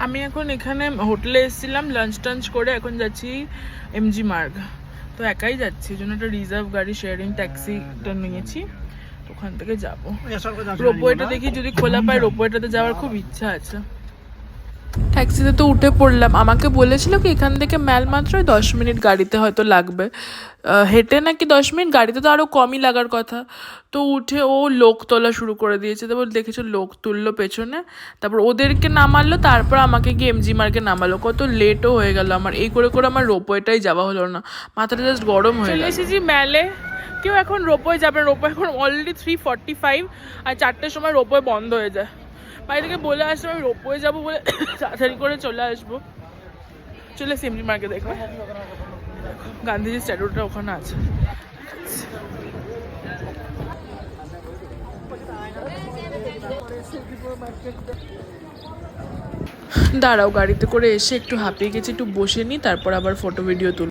আমি এখন এখানে হোটেলে এসেছিলাম লাঞ্চ টাঞ্চ করে, এখন যাচ্ছি এমজি মার্গ। তো একাই যাচ্ছি, এই জন্য একটা রিজার্ভ গাড়ি শেয়ারিং ট্যাক্সিটা নিয়েছি, তো ওখান থেকে যাবো। রোপওয়েটা দেখি যদি খোলা পায়, রোপওয়েটাতে যাওয়ার খুব ইচ্ছা আছে। ট্যাক্সিতে তো উঠে পড়লাম। আমাকে বলেছিল কি এখান থেকে ম্যাল মাত্র 10 মিনিট গাড়িতে হয়তো লাগবে, হেঁটে নাকি 10 মিনিট, গাড়িতে তো আরও কমই লাগার কথা। তো উঠে ও লোক তোলা শুরু করে দিয়েছে, তারপর দেখেছো লোক তুললো পেছনে, তারপর ওদেরকে নামালো, তারপর আমাকে গিয়ে এমজি মার্গে নামালো। কত লেটও হয়ে গেল আমার, এই করে করে আমার রোপওয়েটাই যাওয়া হলো না, মাথাটা জাস্ট গরম হয়ে গেল। চলে এসেছি ম্যালে। কেউ এখন রোপওয়ে যাবে, রোপওয়ে এখন অলরেডি 3:45, আর 4টের সময় রোপওয়ে বন্ধ হয়ে যায়। বাড়ি থেকে বলে আসলাম আমি রোপওয়ে যাবো বলে, তাড়াতাড়ি করে চলে আসবো। চলে এমজি মার্গে দেখবে, গান্ধীজি স্ট্যাটুটা ওখানে আছে। দাঁড়াও, গাড়িতে করে এসে একটু হাঁপিয়ে গেছি, একটু বসে নিই, তারপর আবার ফটো ভিডিও তুলব।